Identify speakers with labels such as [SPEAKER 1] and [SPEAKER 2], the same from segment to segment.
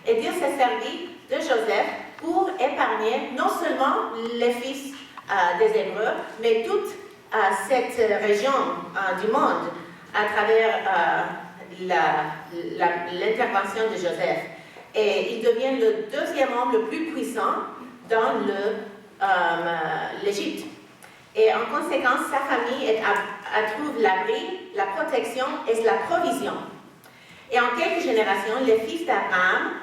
[SPEAKER 1] Et Dieu s'est servi de Joseph pour épargner non seulement les fils des Hébreux, mais toute cette région du monde à travers l'intervention de Joseph. Et il devient le deuxième homme le plus puissant dans l'Égypte. Et en conséquence, sa famille trouve l'abri, la protection et la provision. Et en quelques générations, les fils d'Abraham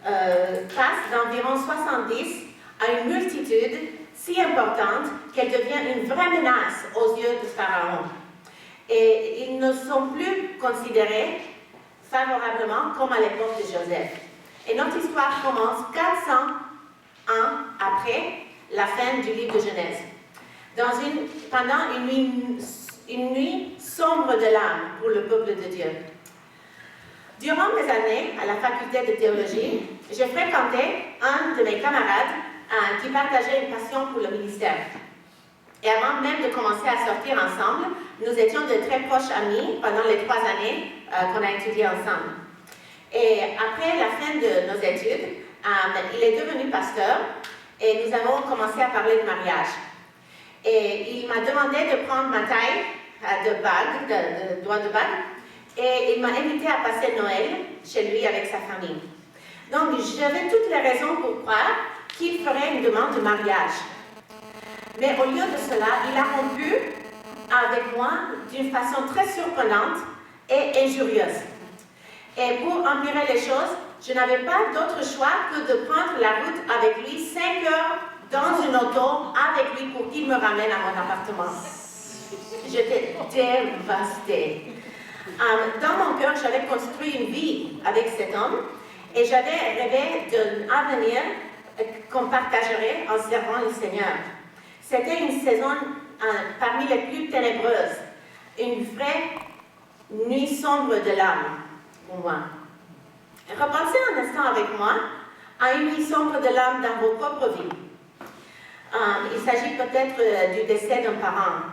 [SPEAKER 1] passent d'environ 70 à une multitude si importante qu'elle devient une vraie menace aux yeux de Pharaon. Et ils ne sont plus considérés favorablement comme à l'époque de Joseph. Et notre histoire commence 400 ans après la fin du livre de Genèse. Pendant une nuit sombre de l'âme pour le peuple de Dieu. Durant mes années à la faculté de théologie, j'ai fréquenté un de mes camarades qui partageait une passion pour le ministère. Et avant même de commencer à sortir ensemble, nous étions de très proches amis pendant les 3 années qu'on a étudié ensemble. Et après la fin de nos études, il est devenu pasteur et nous avons commencé à parler de mariage. Et il m'a demandé de prendre ma taille de doigt de bague et il m'a invité à passer Noël chez lui avec sa famille. Donc j'avais toutes les raisons pour croire qu'il ferait une demande de mariage. Mais au lieu de cela, il a rompu avec moi d'une façon très surprenante et injurieuse. Et pour empirer les choses, je n'avais pas d'autre choix que de prendre la route avec lui 5 heures dans une auto avec lui pour qu'il me ramène à mon appartement. J'étais dévastée. Dans mon cœur, j'avais construit une vie avec cet homme et j'avais rêvé d'un avenir qu'on partagerait en servant le Seigneur. C'était une saison parmi les plus ténébreuses, une vraie nuit sombre de l'âme pour moi. Repensez un instant avec moi à une nuit sombre de l'âme dans vos propres vies. Il s'agit peut-être du décès d'un parent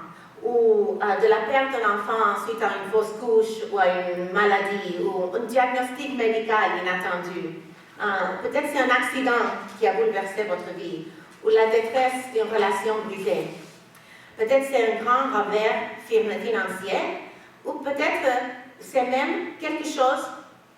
[SPEAKER 1] ou de la perte d'un enfant suite à une fausse couche ou à une maladie ou un diagnostic médical inattendu. Peut-être c'est un accident qui a bouleversé votre vie ou la détresse d'une relation brisée. Peut-être c'est un grand revers financier ou peut-être c'est même quelque chose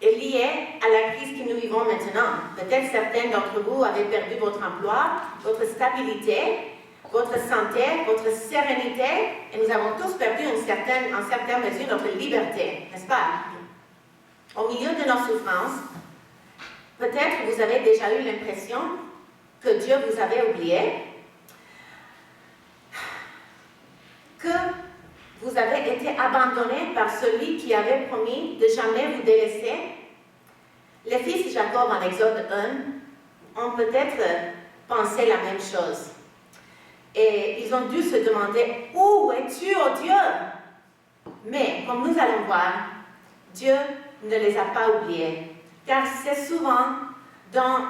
[SPEAKER 1] lié à la crise que nous vivons maintenant. Peut-être certains d'entre vous avez perdu votre emploi, votre stabilité, votre santé, votre sérénité, et nous avons tous perdu en certaine mesure notre liberté, n'est-ce pas? Au milieu de nos souffrances, peut-être vous avez déjà eu l'impression que Dieu vous avait oublié, que vous avez été abandonné par celui qui avait promis de jamais vous délaisser. Les fils de Jacob en Exode 1 ont peut-être pensé la même chose. Et ils ont dû se demander, où es-tu, oh Dieu? Mais, comme nous allons voir, Dieu ne les a pas oubliés. Car c'est souvent dans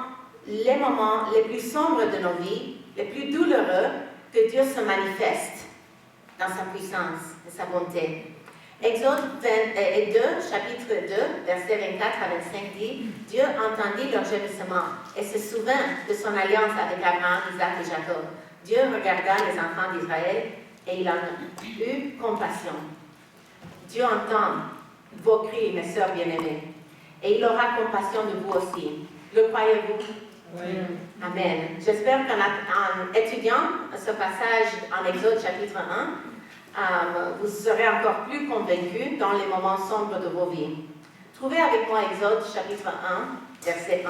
[SPEAKER 1] les moments les plus sombres de nos vies, les plus douloureux, que Dieu se manifeste dans sa puissance et sa bonté. Exode 2, chapitre 2, versets 24 à 25 dit, Dieu entendit leur gémissement et se souvint de son alliance avec Abraham, Isaac et Jacob. Dieu regarda les enfants d'Israël et il en eut compassion. Dieu entend vos cris, mes sœurs bien-aimées, et il aura compassion de vous aussi. Le croyez-vous? Oui. Amen. J'espère qu'en étudiant ce passage en Exode chapitre 1, vous serez encore plus convaincus dans les moments sombres de vos vies. Trouvez avec moi Exode chapitre 1, verset 1.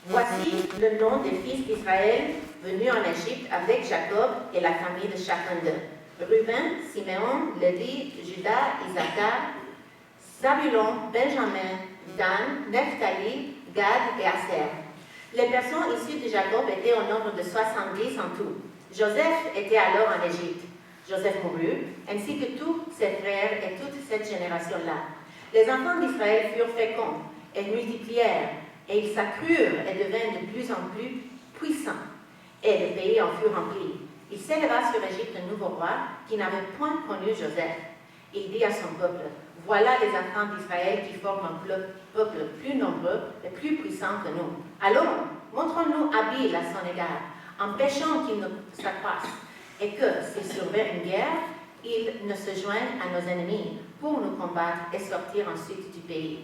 [SPEAKER 1] Voici le nom des fils d'Israël venus en Égypte avec Jacob et la famille de chacun d'eux. Ruben, Siméon, Lévi, Judas, Issachar, Zabulon, Benjamin, Dan, Nephtali, Gad et Aser. Les personnes issues de Jacob étaient au nombre de 70 en tout. Joseph était alors en Égypte. Joseph mourut, ainsi que tous ses frères et toute cette génération-là. Les enfants d'Israël furent féconds et multiplièrent, et ils s'accrurent et devinrent de plus en plus puissant, et le pays en fut rempli. Il s'éleva sur Égypte un nouveau roi qui n'avait point connu Joseph. Il dit à son peuple, voilà les enfants d'Israël qui forment un peuple plus nombreux et plus puissant que nous. Allons, montrons-nous habiles à son égard, empêchons qu'il ne s'accroisse, et que, s'il survient une guerre, il ne se joigne à nos ennemis pour nous combattre et sortir ensuite du pays.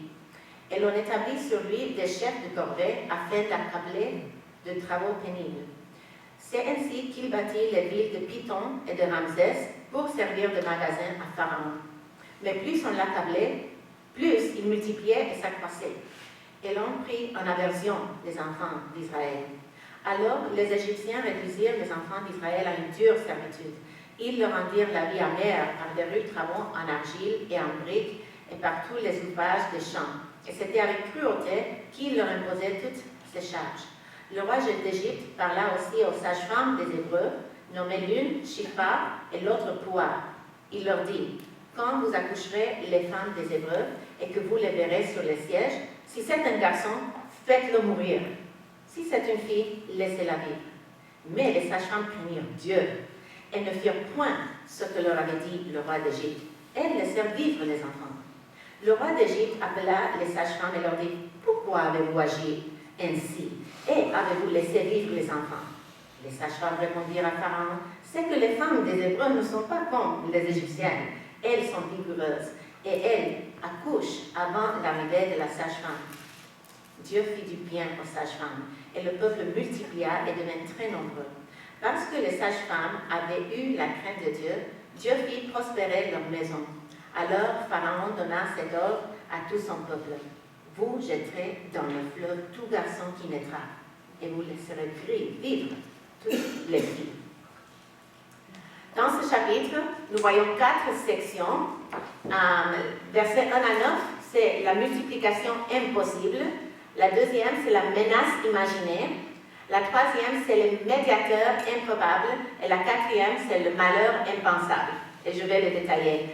[SPEAKER 1] Et l'on établit sur lui des chefs de corvée afin d'accabler de travaux pénibles. C'est ainsi qu'il bâtit les villes de Python et de Ramsès pour servir de magasin à Pharaon. Mais plus on l'accablait, plus il multipliait et s'accroissait. Et l'on prit en aversion les enfants d'Israël. Alors les Égyptiens réduisirent les enfants d'Israël à une dure servitude. Ils leur rendirent la vie amère par de rudes travaux en argile et en briques et par tous les ouvrages des champs. Et c'était avec cruauté qu'il leur imposait toutes ces charges. Le roi d'Égypte parla aussi aux sages-femmes des Hébreux, nommées l'une Shipha et l'autre Poua. Il leur dit, quand vous accoucherez les femmes des Hébreux et que vous les verrez sur les sièges, si c'est un garçon, faites-le mourir. Si c'est une fille, laissez-la vivre. Mais les sages-femmes craignirent Dieu et ne firent point ce que leur avait dit le roi d'Égypte. Elles laissèrent vivre les enfants. Le roi d'Égypte appela les sages-femmes et leur dit, pourquoi avez-vous agi ainsi et avez-vous laissé vivre les enfants? Les sages-femmes répondirent à Pharaon, c'est que les femmes des Hébreux ne sont pas comme les Égyptiennes. Elles sont vigoureuses et elles accouchent avant l'arrivée de la sage-femme. Dieu fit du bien aux sages-femmes et le peuple multiplia et devint très nombreux. Parce que les sages-femmes avaient eu la crainte de Dieu, Dieu fit prospérer leur maison. Alors Pharaon donna cet ordre à tout son peuple. Vous jetterez dans le fleuve tout garçon qui naîtra, et vous laisserez vivre toutes les filles. Dans ce chapitre, nous voyons 4 sections. Versets 1 à 9, c'est la multiplication impossible. La deuxième, c'est la menace imaginée. La troisième, c'est le médiateur improbable. Et la quatrième, c'est le malheur impensable. Et je vais le détailler.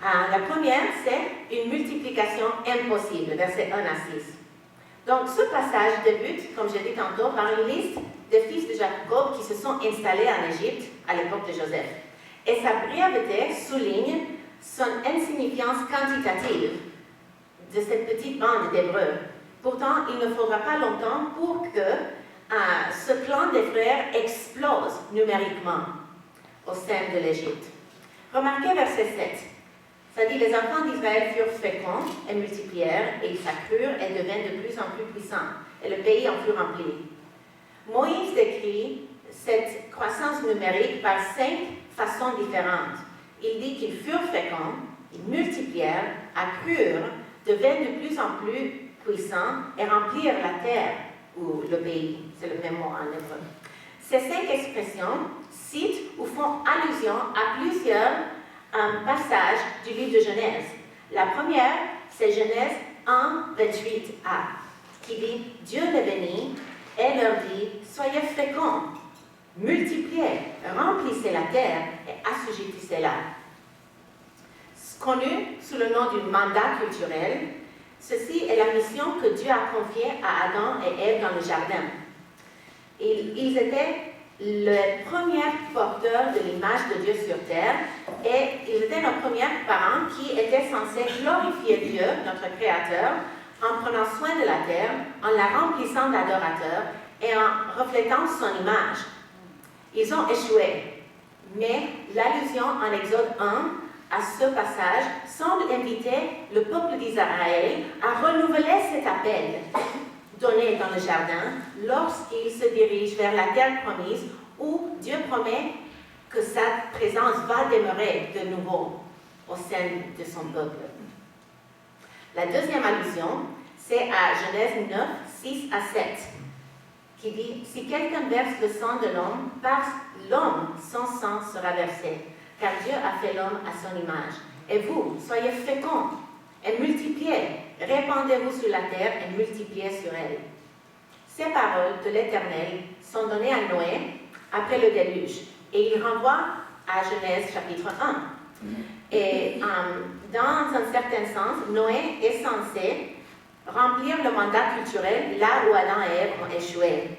[SPEAKER 1] La première, c'est une multiplication impossible, versets 1 à 6. Donc, ce passage débute, comme j'ai dit tantôt, par une liste des fils de Jacob qui se sont installés en Égypte à l'époque de Joseph. Et sa brièveté souligne son insignifiance quantitative de cette petite bande d'Hébreux. Pourtant, il ne faudra pas longtemps pour que ce clan des frères explose numériquement au sein de l'Égypte. Remarquez verset 7. Ça dit, les enfants d'Israël furent féconds et multiplièrent, et ils s'accrurent et devinrent de plus en plus puissants, et le pays en fut rempli. Moïse décrit cette croissance numérique par 5 façons différentes. Il dit qu'ils furent féconds, ils multiplièrent, accrurent, devinrent de plus en plus puissants et remplirent la terre ou le pays. C'est le même mot en hébreu. Ces 5 expressions citent ou font allusion à plusieurs passages du livre de Genèse. La première, c'est Genèse 1, 28a, qui dit « Dieu les bénit et leur dit « Soyez féconds, multipliez, remplissez la terre et assujettissez-la. » Connu sous le nom du mandat culturel, ceci est la mission que Dieu a confiée à Adam et Ève dans le jardin. Ils étaient les premiers porteurs de l'image de Dieu sur terre et ils étaient nos premiers parents qui étaient censés glorifier Dieu, notre Créateur, en prenant soin de la terre, en la remplissant d'adorateurs et en reflétant son image. Ils ont échoué, mais l'allusion en Exode 1 à ce passage semble inviter le peuple d'Israël à renouveler cet appel donné dans le jardin lorsqu'il se dirige vers la terre promise où Dieu promet que sa présence va demeurer de nouveau au sein de son peuple. La deuxième allusion, c'est à Genèse 9, 6 à 7, qui dit « Si quelqu'un verse le sang de l'homme, par l'homme, son sang sera versé, car Dieu a fait l'homme à son image. Et vous, soyez féconds et multipliez, répandez-vous sur la terre et multipliez sur elle. » Ces paroles de l'Éternel sont données à Noé après le déluge, et il renvoie à Genèse chapitre 1. Et dans un certain sens, Noé est censé remplir le mandat culturel là où Adam et Ève ont échoué.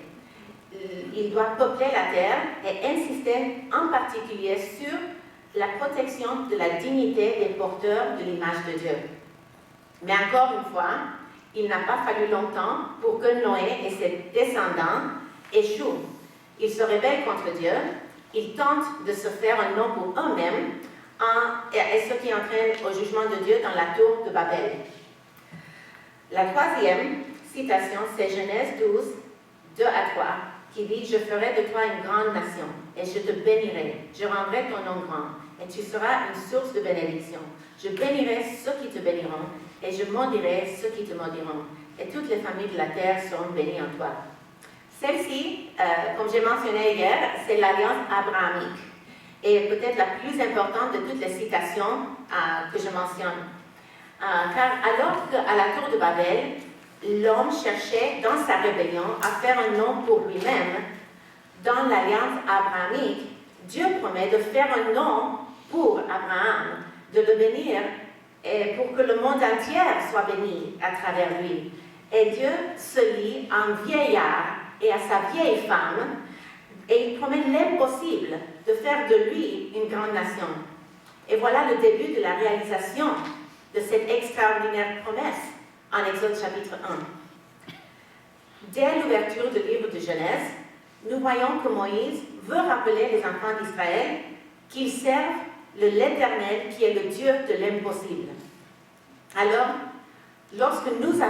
[SPEAKER 1] il doit peupler la terre et insister en particulier sur la protection de la dignité des porteurs de l'image de Dieu. Mais encore une fois, il n'a pas fallu longtemps pour que Noé et ses descendants échouent. Ils se rebellent contre Dieu, ils tentent de se faire un nom pour eux-mêmes, et ce qui entraîne au jugement de Dieu dans la tour de Babel. La troisième citation, c'est Genèse 12, 2 à 3, qui dit « Je ferai de toi une grande nation, et je te bénirai, je rendrai ton nom grand, et tu seras une source de bénédiction. Je bénirai ceux qui te béniront, et je maudirai ceux qui te maudiront, et toutes les familles de la terre seront bénies en toi. » Celle-ci, comme j'ai mentionné hier, c'est l'alliance abrahamique, et peut-être la plus importante de toutes les citations que je mentionne. Car alors qu'à la tour de Babel, l'homme cherchait dans sa rébellion à faire un nom pour lui-même, dans l'alliance abrahamique, Dieu promet de faire un nom pour Abraham, de le bénir et pour que le monde entier soit béni à travers lui. Et Dieu se lie à un vieillard et à sa vieille femme, et il promet l'impossible de faire de lui une grande nation. Et voilà le début de la réalisation de cette extraordinaire promesse en Exode chapitre 1. Dès l'ouverture du livre de Genèse, nous voyons que Moïse veut rappeler les enfants d'Israël qu'ils servent l'Éternel qui est le Dieu de l'impossible. Alors, lorsqu'ils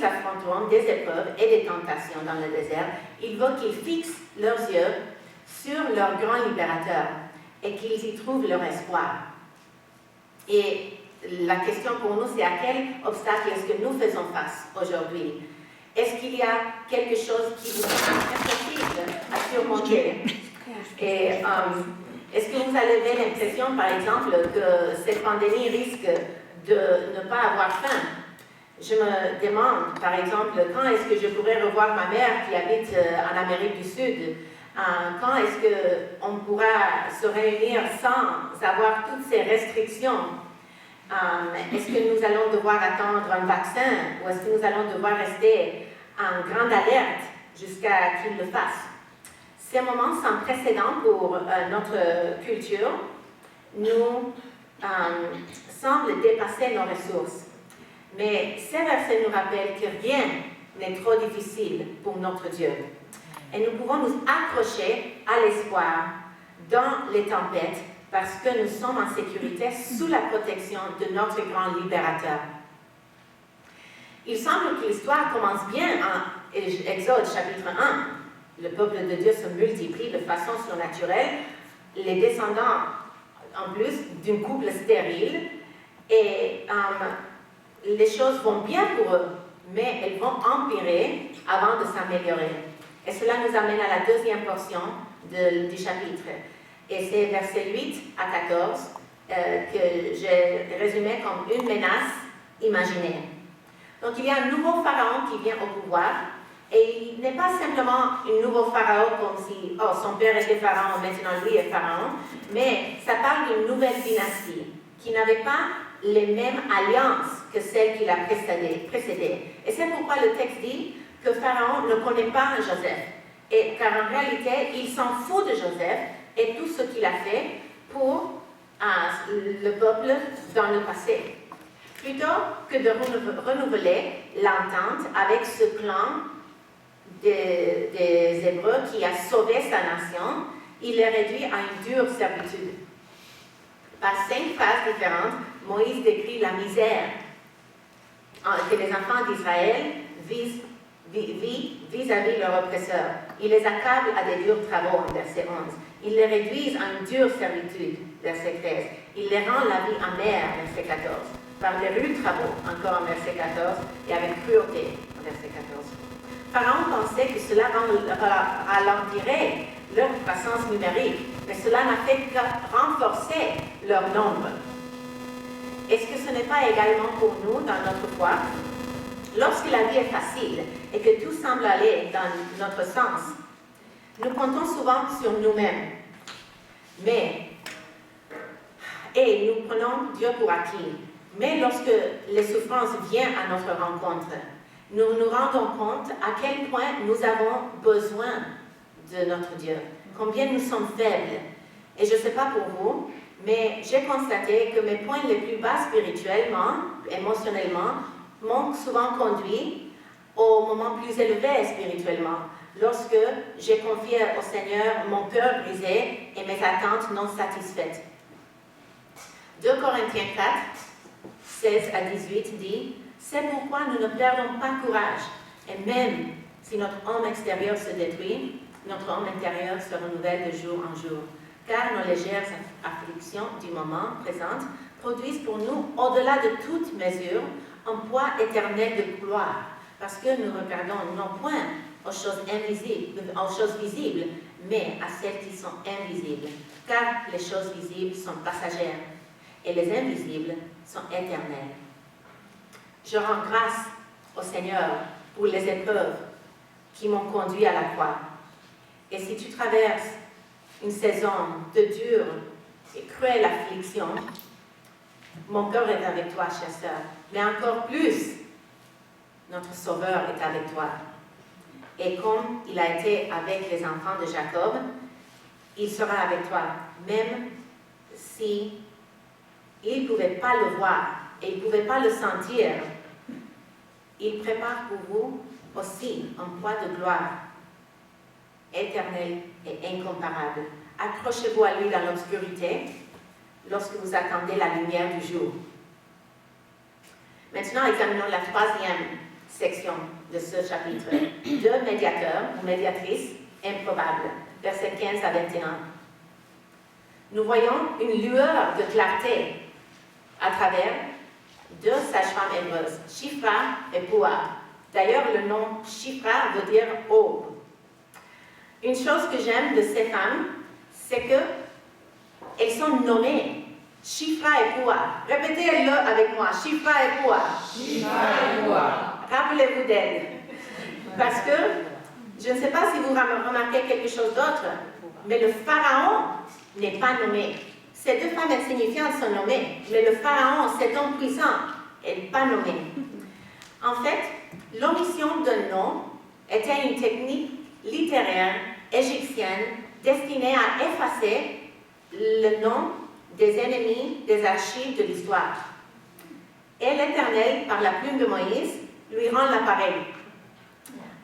[SPEAKER 1] affronteront des épreuves et des tentations dans le désert, il veut qu'ils fixent leurs yeux sur leur grand libérateur et qu'ils y trouvent leur espoir. Et la question pour nous, c'est à quel obstacle est-ce que nous faisons face aujourd'hui? Est-ce qu'il y a quelque chose qui vous semble impossible à surmonter? Et est-ce que vous avez l'impression, par exemple, que cette pandémie risque de ne pas avoir fin? Je me demande, par exemple, quand est-ce que je pourrais revoir ma mère qui habite en Amérique du Sud? Quand est-ce qu'on pourra se réunir sans avoir toutes ces restrictions? Est-ce que nous allons devoir attendre un vaccin ou est-ce que nous allons devoir rester en grande alerte jusqu'à qu'il le fasse? Ces moments sans précédent pour notre culture nous semblent dépasser nos ressources. Mais ces versets nous rappellent que rien n'est trop difficile pour notre Dieu. Et nous pouvons nous accrocher à l'espoir dans les tempêtes parce que nous sommes en sécurité sous la protection de notre grand libérateur. Il semble que l'histoire commence bien en Exode chapitre 1. Le peuple de Dieu se multiplie de façon surnaturelle, les descendants en plus d'un couple stérile, et les choses vont bien pour eux, mais elles vont empirer avant de s'améliorer. Et cela nous amène à la deuxième portion du chapitre. Et c'est versets 8 à 14 que j'ai résumé comme une menace imaginaire. Donc il y a un nouveau pharaon qui vient au pouvoir, et il n'est pas simplement un nouveau pharaon comme si son père était pharaon, maintenant lui est pharaon, mais ça parle d'une nouvelle dynastie qui n'avait pas les mêmes alliances que celles qui l'a précédée. Et c'est pourquoi le texte dit que Pharaon ne connaît pas Joseph, et car en réalité, il s'en fout de Joseph et tout ce qu'il a fait pour le peuple dans le passé. Plutôt que de renouveler l'entente avec ce clan des Hébreux qui a sauvé sa nation, il les réduit à une dure servitude. Par 5 phases différentes, Moïse décrit la misère que les enfants d'Israël vivent vis-à-vis leur oppresseur. Il les accable à des durs travaux, verset 11. Il les réduit à une dure servitude, verset 13. Il les rend la vie amère, verset 14. Par des rudes travaux, encore en verset 14, et avec cruauté, verset 14. Pharaon pensait que cela ralentirait leur croissance numérique, mais cela n'a fait que renforcer leur nombre. Est-ce que ce n'est pas également pour nous, dans notre foi? Lorsque la vie est facile et que tout semble aller dans notre sens, nous comptons souvent sur nous-mêmes. Et nous prenons Dieu pour acquis. Mais lorsque les souffrances viennent à notre rencontre, nous nous rendons compte à quel point nous avons besoin de notre Dieu, combien nous sommes faibles. Et je ne sais pas pour vous, mais j'ai constaté que mes points les plus bas spirituellement, émotionnellement, m'ont souvent conduit au moment plus élevé spirituellement, lorsque j'ai confié au Seigneur mon cœur brisé et mes attentes non satisfaites. 2 Corinthiens 4, 16 à 18 dit « C'est pourquoi nous ne perdons pas courage, et même si notre homme extérieur se détruit, notre homme intérieur se renouvelle de jour en jour. Car nos légères afflictions du moment présent produisent pour nous, au-delà de toute mesure, un poids éternel de gloire, parce que nous regardons non point aux choses invisibles, aux choses visibles, mais à celles qui sont invisibles. Car les choses visibles sont passagères, et les invisibles sont éternelles. Je rends grâce au Seigneur pour les épreuves qui m'ont conduit à la croix. Et si tu traverses une saison de dure et cruelle affliction, mon cœur est avec toi, chère sœur. Mais encore plus, notre Sauveur est avec toi. Et comme il a été avec les enfants de Jacob, il sera avec toi, même si il ne pouvait pas le voir et il ne pouvait pas le sentir. Il prépare pour vous aussi un poids de gloire éternel et incomparable. Accrochez-vous à lui dans l'obscurité lorsque vous attendez la lumière du jour. Maintenant, examinons la troisième section de ce chapitre. 2 médiateurs ou médiatrices improbables, versets 15 à 21. Nous voyons une lueur de clarté à travers 2 sages-femmes hébreuses, Shifra et Poua. D'ailleurs, le nom Shifra veut dire aube. Une chose que j'aime de ces femmes, c'est qu'elles sont nommées Shifra et Poua. Répétez-le avec moi, Shifra et Poua.
[SPEAKER 2] Shifra et Poua.
[SPEAKER 1] Rappelez-vous d'elles. Parce que, je ne sais pas si vous remarquez quelque chose d'autre, mais le Pharaon n'est pas nommé. Ces 2 femmes insignifiantes sont nommées, mais le Pharaon, cet homme puissant, n'est pas nommé. En fait, l'omission d'un nom était une technique littéraire égyptienne destinée à effacer le nom des ennemis des archives de l'histoire. Et l'Éternel, par la plume de Moïse, lui rend l'appareil,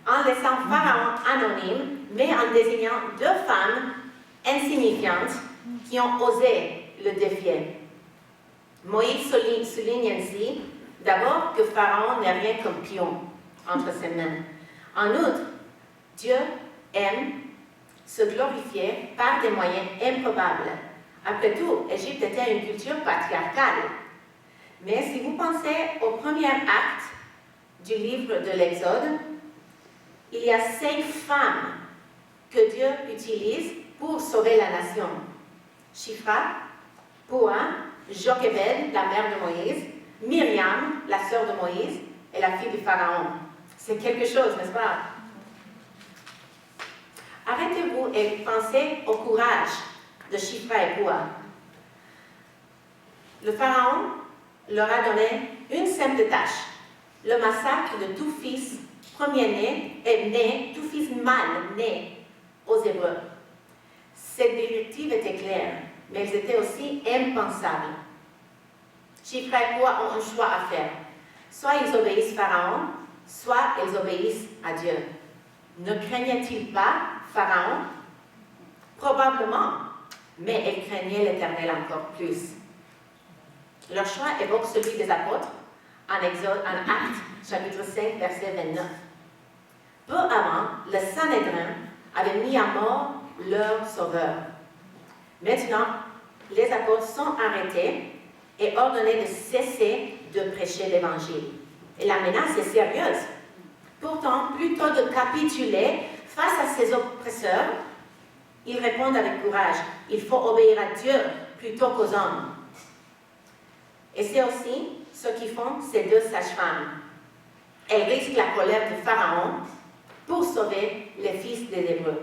[SPEAKER 1] en laissant Pharaon anonyme, mais en désignant 2 femmes insignifiantes qui ont osé le défier. Moïse souligne ainsi, d'abord, que Pharaon n'est rien qu'un pion entre ses mains. En outre, Dieu aime se glorifier par des moyens improbables. Après tout, l'Égypte était une culture patriarcale. Mais si vous pensez au premier acte du livre de l'Exode, il y a 5 femmes que Dieu utilise pour sauver la nation. Shifra, Poua, Jochebed, la mère de Moïse, Myriam, la sœur de Moïse, et la fille du Pharaon. C'est quelque chose, n'est-ce pas? Arrêtez-vous et pensez au courage de Shifra et Poua. Le Pharaon leur a donné une simple tâche, le massacre de tout fils premier-né et né, tout fils mâle né aux Hébreux. Cette directive était claire, mais elles étaient aussi impensables. Shifra et Poua ont un choix à faire. Soit ils obéissent Pharaon, soit ils obéissent à Dieu. Ne craignaient-ils pas Pharaon? Probablement, mais elles craignaient l'Éternel encore plus. Leur choix évoque celui des apôtres en Actes, chapitre 5, verset 29. Peu avant, le Sanhédrin avait mis à mort leur sauveur. Maintenant, les apôtres sont arrêtés et ordonnés de cesser de prêcher l'Évangile. Et la menace est sérieuse. Pourtant, plutôt de capituler face à ces oppresseurs, ils répondent avec courage. Il faut obéir à Dieu plutôt qu'aux hommes. Et c'est aussi ce qu'ils font ces 2 sages-femmes. Elles risquent la colère de Pharaon pour sauver les fils des Hébreux.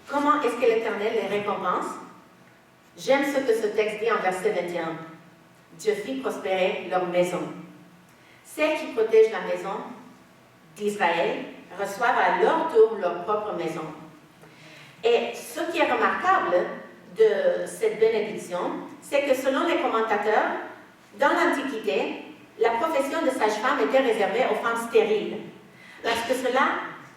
[SPEAKER 1] Comment est-ce que l'Éternel les récompense? J'aime ce que ce texte dit en verset 21. Dieu fit prospérer leur maison. Celle qui protège la maison d'Israël reçoivent à leur tour leur propre maison. Et ce qui est remarquable de cette bénédiction, c'est que selon les commentateurs, dans l'Antiquité, la profession de sage-femme était réservée aux femmes stériles, parce que cela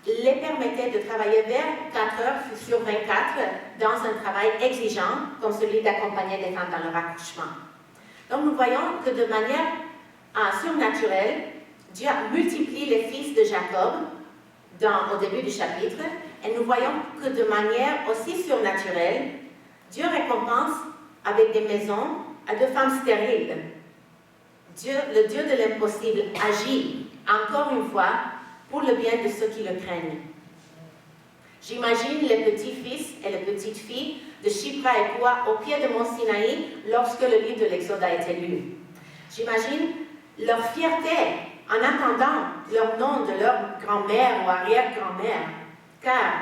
[SPEAKER 1] les permettait de travailler vers 4 heures sur 24 dans un travail exigeant, comme celui d'accompagner des femmes dans leur accouchement. Donc nous voyons que de manière surnaturelle, Dieu multiplie les fils de Jacob au début du chapitre, et nous voyons que de manière aussi surnaturelle, Dieu récompense avec des maisons à de femmes stériles. Le Dieu de l'impossible agit encore une fois pour le bien de ceux qui le craignent. J'imagine les petits-fils et les petites-filles de Shipra et Pua au pied de Mont Sinaï lorsque le livre de l'Exode a été lu. J'imagine leur fierté en attendant leur nom de leur grand-mère ou arrière-grand-mère, car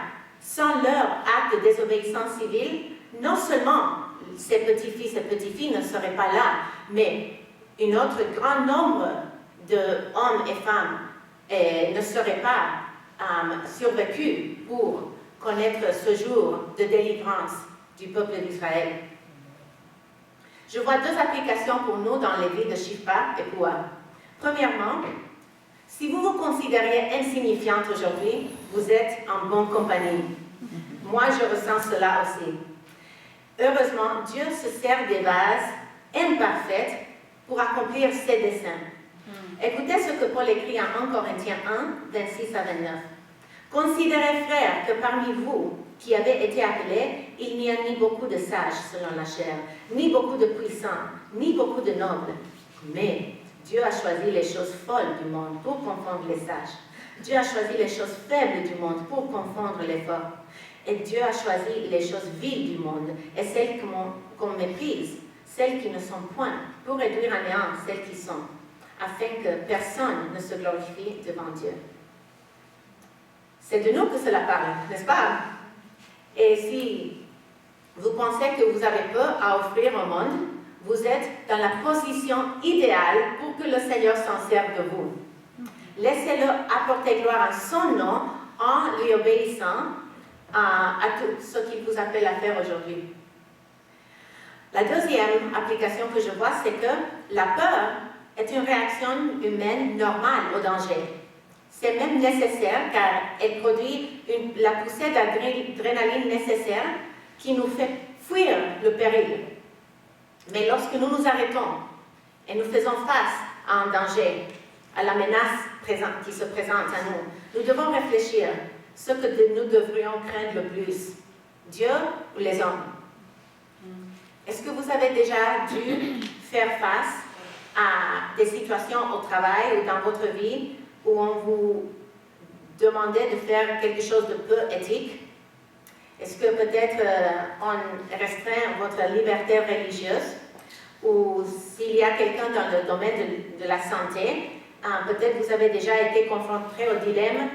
[SPEAKER 1] sans leur acte de désobéissance civile, non seulement ces petits-fils et petites-filles ne seraient pas là, mais un autre grand nombre d'hommes et femmes ne seraient pas survécus pour connaître ce jour de délivrance du peuple d'Israël. Je vois 2 applications pour nous dans les vies de Shipra et Pua. Premièrement, si vous vous considérez insignifiante aujourd'hui, vous êtes en bonne compagnie. Moi, je ressens cela aussi. Heureusement, Dieu se sert des vases imparfaites pour accomplir ses desseins. Écoutez ce que Paul écrit en 1 Corinthiens 1, 26 à 29. Considérez, frères, que parmi vous qui avez été appelés, il n'y a ni beaucoup de sages selon la chair, ni beaucoup de puissants, ni beaucoup de nobles. Mais Dieu a choisi les choses folles du monde pour confondre les sages. Dieu a choisi les choses faibles du monde pour confondre les forts. Et Dieu a choisi les choses viles du monde et celles qu'on méprise, celles qui ne sont point, pour réduire à néant celles qui sont, afin que personne ne se glorifie devant Dieu. C'est de nous que cela parle, n'est-ce pas? Et si vous pensez que vous avez peu à offrir au monde, vous êtes dans la position idéale pour que le Seigneur s'en serve de vous. Laissez-le apporter gloire à son nom en lui obéissant à tout ce qu'il vous appelle à faire aujourd'hui. La deuxième application que je vois, c'est que la peur est une réaction humaine normale au danger. C'est même nécessaire car elle produit la poussée d'adrénaline nécessaire qui nous fait fuir le péril. Mais lorsque nous nous arrêtons et nous faisons face à un danger, à la menace qui se présente à nous, nous devons réfléchir ce que nous devrions craindre le plus, Dieu ou les hommes. Est-ce que vous avez déjà dû faire face à des situations au travail ou dans votre vie où on vous demandait de faire quelque chose de peu éthique? Est-ce que peut-être on restreint votre liberté religieuse? Ou s'il y a quelqu'un dans le domaine de la santé, peut-être vous avez déjà été confronté au dilemme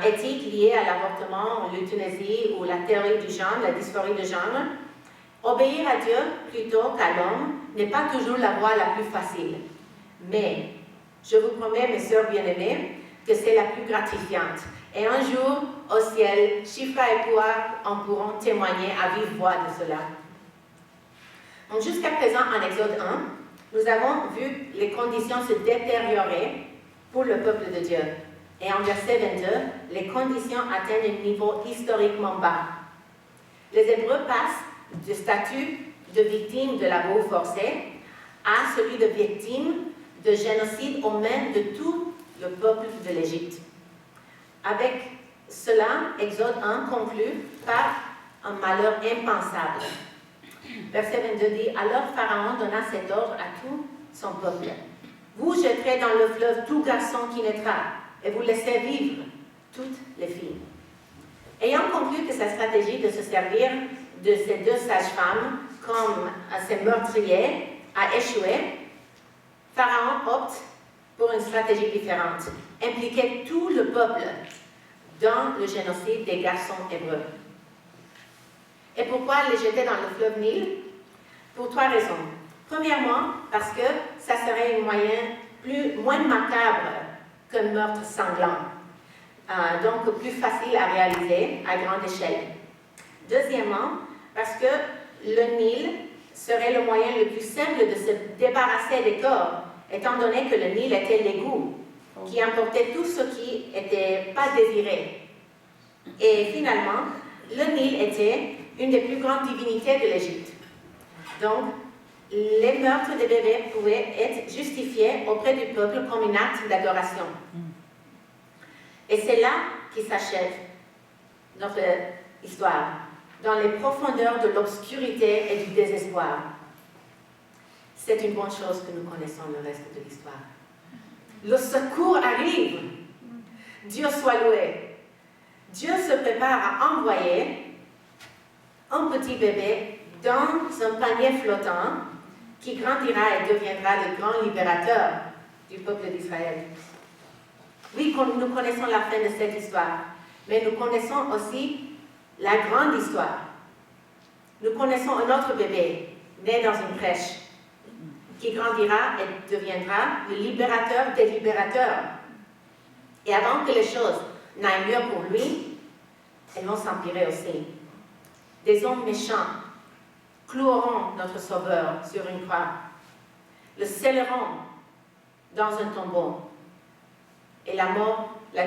[SPEAKER 1] éthique lié à l'avortement, l'euthanasie ou la théorie du genre, la dysphorie de genre. Obéir à Dieu plutôt qu'à l'homme n'est pas toujours la voie la plus facile. Mais je vous promets, mes sœurs bien-aimées, que c'est la plus gratifiante. Et un jour, au ciel, Shipra et Pua en pourront témoigner à vive voix de cela. Donc jusqu'à présent, en Exode 1, nous avons vu les conditions se détériorer pour le peuple de Dieu. Et en verset 22, les conditions atteignent un niveau historiquement bas. Les Hébreux passent du statut de victime de labeur forcé à celui de victime de génocide aux mains de tout le peuple de l'Égypte. Avec cela, Exode 1 conclut par un malheur impensable. Verset 22 dit, « Alors Pharaon donna cet ordre à tout son peuple. Vous jetterez dans le fleuve tout garçon qui naîtra, et vous laissez vivre toutes les filles. » Ayant conclu que sa stratégie de se servir de ces 2 sages-femmes comme ces meurtriers a échoué, Pharaon opte pour une stratégie différente, impliquer tout le peuple dans le génocide des garçons hébreux. Et pourquoi les jeter dans le fleuve Nil? Pour 3 raisons. Premièrement, parce que ça serait un moyen moins macabre qu'un meurtre sanglant. donc plus facile à réaliser à grande échelle. Deuxièmement, parce que le Nil serait le moyen le plus simple de se débarrasser des corps, étant donné que le Nil était l'égout qui emportait tout ce qui n'était pas désiré. Et finalement, le Nil était une des plus grandes divinités de l'Égypte. Donc, les meurtres des bébés pouvaient être justifiés auprès du peuple comme un acte d'adoration. Et c'est là qui s'achève notre histoire, dans les profondeurs de l'obscurité et du désespoir. C'est une bonne chose que nous connaissons le reste de l'histoire. Le secours arrive. Dieu soit loué. Dieu se prépare à envoyer un petit bébé dans un panier flottant qui grandira et deviendra le grand libérateur du peuple d'Israël. Oui, nous connaissons la fin de cette histoire, mais nous connaissons aussi la grande histoire. Nous connaissons un autre bébé né dans une crèche qui grandira et deviendra le libérateur des libérateurs. Et avant que les choses n'aillent mieux pour lui, elles vont s'empirer aussi. Des hommes méchants cloueront notre Sauveur sur une croix, le scelleront dans un tombeau. Et la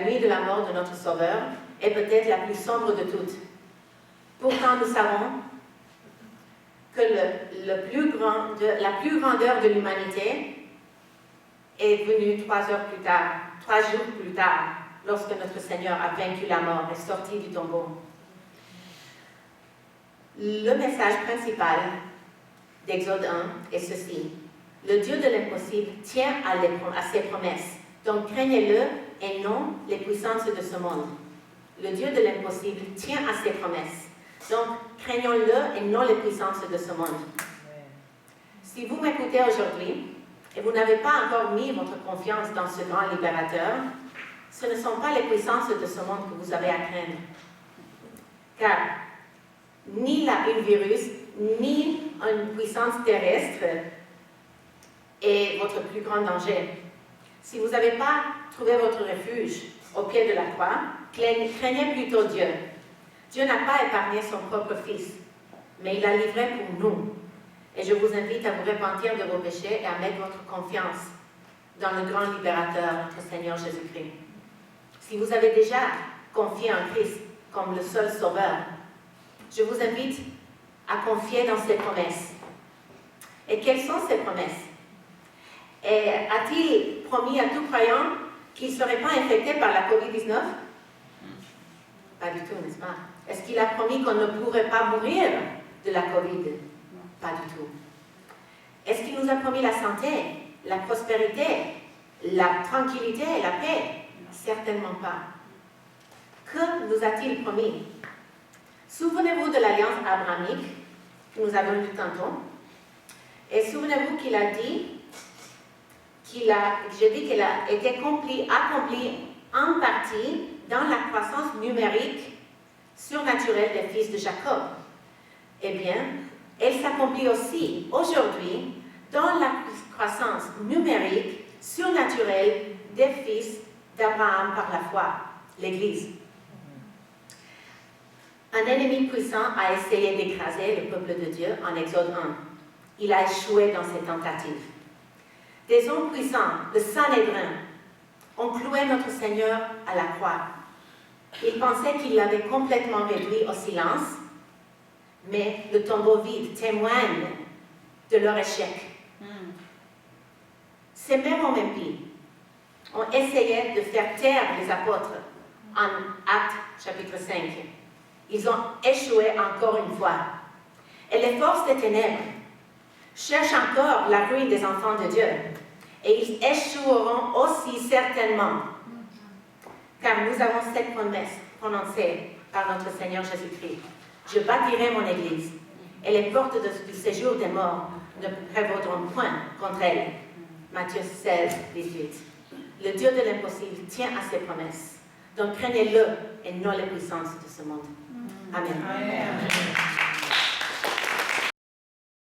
[SPEAKER 1] nuit de la mort de notre Sauveur est peut-être la plus sombre de toutes. Pourtant, nous savons que la plus grandeur de l'humanité est venue 3 jours plus tard, lorsque notre Seigneur a vaincu la mort et sorti du tombeau. Le message principal d'Exode 1 est ceci. Le Dieu de l'impossible tient à ses promesses. Donc craignez-le et non les puissances de ce monde. Le Dieu de l'impossible tient à ses promesses. Donc craignons-le et non les puissances de ce monde. Si vous m'écoutez aujourd'hui et vous n'avez pas encore mis votre confiance dans ce grand libérateur, ce ne sont pas les puissances de ce monde que vous avez à craindre. Car ni un virus, ni une puissance terrestre est votre plus grand danger. Si vous n'avez pas trouvé votre refuge au pied de la croix, craignez plutôt Dieu. Dieu n'a pas épargné son propre Fils, mais il l'a livré pour nous. Et je vous invite à vous repentir de vos péchés et à mettre votre confiance dans le grand libérateur, notre Seigneur Jésus-Christ. Si vous avez déjà confié en Christ comme le seul sauveur, je vous invite à confier dans ses promesses. Et quelles sont ces promesses? Et a-t-il promis à tout croyant qu'il ne serait pas infecté par la COVID-19? Pas du tout, n'est-ce pas? Est-ce qu'il a promis qu'on ne pourrait pas mourir de la COVID? Pas du tout. Est-ce qu'il nous a promis la santé, la prospérité, la tranquillité, la paix? Certainement pas. Que nous a-t-il promis? Souvenez-vous de l'alliance abrahamique que nous avons lue tantôt. Et souvenez-vous qu'il a dit qu'elle a été accomplie en partie dans la croissance numérique surnaturelle des fils de Jacob. Eh bien, elle s'accomplit aussi aujourd'hui dans la croissance numérique surnaturelle des fils d'Abraham par la foi, l'Église. Un ennemi puissant a essayé d'écraser le peuple de Dieu en Exode 1. Il a échoué dans ses tentatives. Des hommes puissants, le Sanhédrin, ont cloué notre Seigneur à la croix. Ils pensaient qu'il l'avait complètement réduit au silence, mais le tombeau vide témoigne de leur échec. Ces mêmes hommes impies ont essayé de faire taire les apôtres en Actes chapitre 5. Ils ont échoué encore une fois. Et les forces des ténèbres cherchent encore la ruine des enfants de Dieu. Et ils échoueront aussi certainement. Car nous avons cette promesse prononcée par notre Seigneur Jésus-Christ. Je bâtirai mon Église, et les portes du séjour des morts ne prévaudront point contre elle. Matthieu 16, 18. Le Dieu de l'impossible tient à ses promesses. Donc craignez-le et non les puissances de ce monde. Amen. Amen.